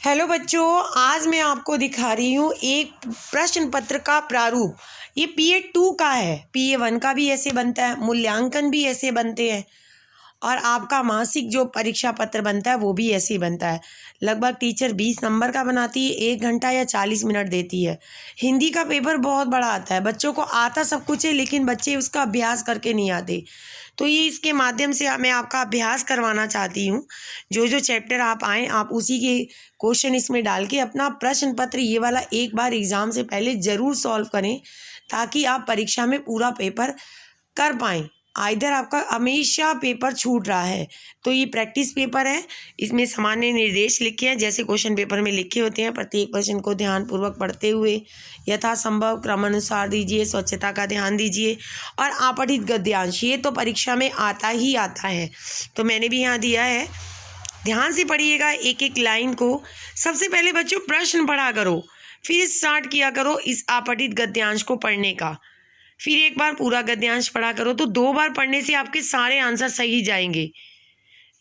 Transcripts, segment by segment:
Hello बच्चों, आज मैं आपको दिखा रही हूँ एक प्रश्न पत्र का प्रारूप। ये PA2 का है। PA1 का भी ऐसे बनता है, मूल्यांकन भी ऐसे बनते हैं और आपका मासिक जो परीक्षा पत्र बनता है वो भी ऐसे ही बनता है। लगभग टीचर 20 नंबर का बनाती है, 1 घंटा या 40 मिनट देती है। हिंदी का पेपर बहुत बड़ा आता है, बच्चों को आता सब कुछ है लेकिन बच्चे उसका अभ्यास करके नहीं आते। तो ये इसके माध्यम से मैं आपका अभ्यास करवाना चाहती हूँ। जो जो चैप्टर आप आएँ आप उसी के क्वेश्चन इसमें डाल के अपना प्रश्न पत्र ये वाला एक बार एग्ज़ाम से पहले ज़रूर सॉल्व करें, ताकि आप परीक्षा में पूरा पेपर कर पाएँ। इधर आपका हमेशा पेपर छूट रहा है, तो ये प्रैक्टिस पेपर है। इसमें सामान्य निर्देश लिखे हैं जैसे क्वेश्चन पेपर में लिखे होते हैं। प्रत्येक प्रश्न को ध्यानपूर्वक पढ़ते हुए यथासंभव क्रमानुसार दीजिए, स्वच्छता का ध्यान दीजिए और आपठित गद्यांश ये तो परीक्षा में आता ही आता है। तो मैंने भी यहाँ दिया है, ध्यान से पढ़िएगा एक एक लाइन को। सबसे पहले बच्चों प्रश्न पढ़ा करो, फिर स्टार्ट किया करो इस आपठित गद्यांश को पढ़ने का। फिर एक बार पूरा गद्यांश पढ़ा करो, तो 2 बार पढ़ने से आपके सारे आंसर सही जाएंगे।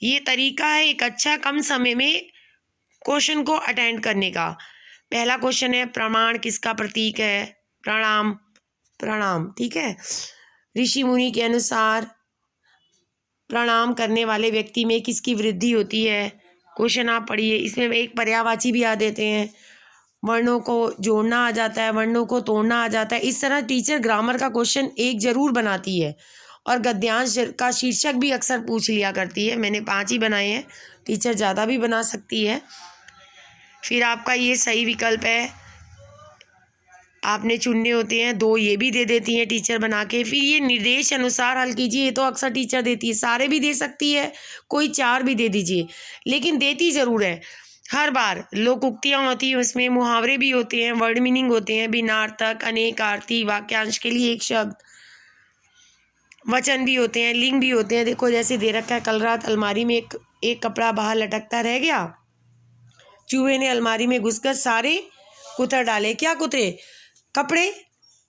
ये तरीका है एक अच्छा कम समय में क्वेश्चन को अटेंड करने का। पहला क्वेश्चन है, प्रमाण किसका प्रतीक है? प्रणाम। प्रणाम, ठीक है। ऋषि मुनि के अनुसार प्रणाम करने वाले व्यक्ति में किसकी वृद्धि होती है? क्वेश्चन आप पढ़िए। इसमें एक पर्यायवाची भी आ देते हैं, वर्णों को जोड़ना आ जाता है, वर्णों को तोड़ना आ जाता है। इस तरह टीचर ग्रामर का क्वेश्चन एक जरूर बनाती है और गद्यांश का शीर्षक भी अक्सर पूछ लिया करती है। मैंने 5 ही बनाए हैं, टीचर ज़्यादा भी बना सकती है। फिर आपका ये सही विकल्प है, आपने चुनने होते हैं 2, ये भी दे देती है टीचर बना के। फिर ये निर्देश अनुसार हल कीजिए, ये तो अक्सर टीचर देती है, सारे भी दे सकती है, कोई 4 भी दे दीजिए, लेकिन देती ज़रूर है। हर बार लोकोक्तियाँ होती हैं, उसमें मुहावरे भी होते हैं, वर्ड मीनिंग होते हैं, भिन्नार्थक, अनेकार्थी, वाक्यांश के लिए एक शब्द, वचन भी होते हैं, लिंग भी होते हैं। देखो जैसे दे रखा है, कल रात अलमारी में एक कपड़ा बाहर लटकता रह गया, चूहे ने अलमारी में घुसकर सारे कुतर डाले। क्या कुतरे? कपड़े।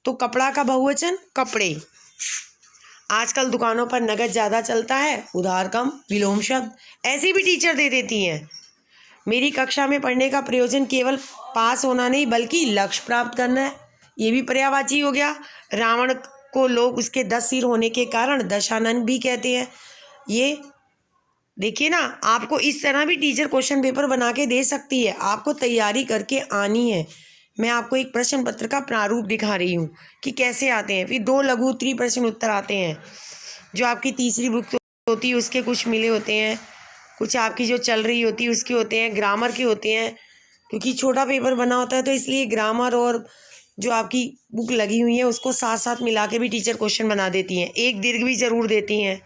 तो कपड़ा का बहुवचन कपड़े। आजकल दुकानों पर नगद ज़्यादा चलता है, उधार कम, विलोम शब्द ऐसे भी टीचर दे देती हैं। मेरी कक्षा में पढ़ने का प्रयोजन केवल पास होना नहीं बल्कि लक्ष्य प्राप्त करना है, ये भी पर्यायवाची हो गया। रावण को लोग उसके 10 सिर होने के कारण दशानन भी कहते हैं। ये देखिए ना, आपको इस तरह भी टीचर क्वेश्चन पेपर बना के दे सकती है, आपको तैयारी करके आनी है। मैं आपको एक प्रश्न पत्र का प्रारूप दिखा रही हूँ कि कैसे आते हैं। फिर 2 लघु उत्तरी प्रश्न उत्तर आते हैं, जो आपकी तीसरी बुक होती है उसके कुछ मिले होते हैं, कुछ आपकी जो चल रही होती है उसके होते हैं, ग्रामर के होते हैं। क्योंकि छोटा पेपर बना होता है तो इसलिए ग्रामर और जो आपकी बुक लगी हुई है उसको साथ साथ मिला के भी टीचर क्वेश्चन बना देती हैं। एक दीर्घ भी ज़रूर देती हैं,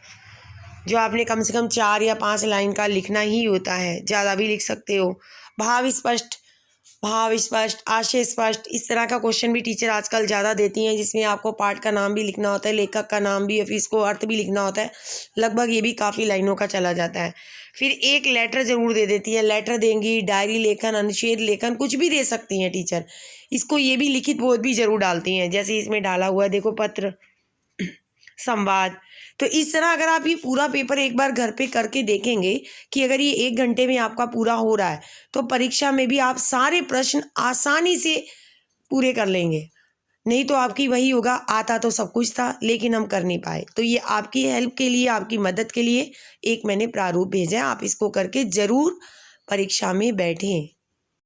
जो आपने कम से कम 4 या 5 लाइन का लिखना ही होता है, ज़्यादा भी लिख सकते हो। भाव स्पष्ट, आशय स्पष्ट, इस तरह का क्वेश्चन भी टीचर आजकल ज़्यादा देती हैं, जिसमें आपको पाठ का नाम भी लिखना होता है, लेखक का नाम भी, फिर इसको अर्थ भी लिखना होता है। लगभग ये भी काफ़ी लाइनों का चला जाता है। फिर एक लेटर ज़रूर दे देती है, लेटर देंगी, डायरी लेखन, अनुच्छेद लेखन, कुछ भी दे सकती हैं टीचर। इसको ये भी लिखित बोध भी ज़रूर डालती हैं, जैसे इसमें डाला हुआ है, देखो पत्र, संवाद। तो इस तरह अगर आप ये पूरा पेपर एक बार घर पे करके देखेंगे कि अगर ये 1 घंटे में आपका पूरा हो रहा है तो परीक्षा में भी आप सारे प्रश्न आसानी से पूरे कर लेंगे। नहीं तो आपकी वही होगा, आता तो सब कुछ था लेकिन हम कर नहीं पाए। तो ये आपकी हेल्प के लिए, आपकी मदद के लिए एक मैंने प्रारूप भेजा है, आप इसको करके ज़रूर परीक्षा में बैठें।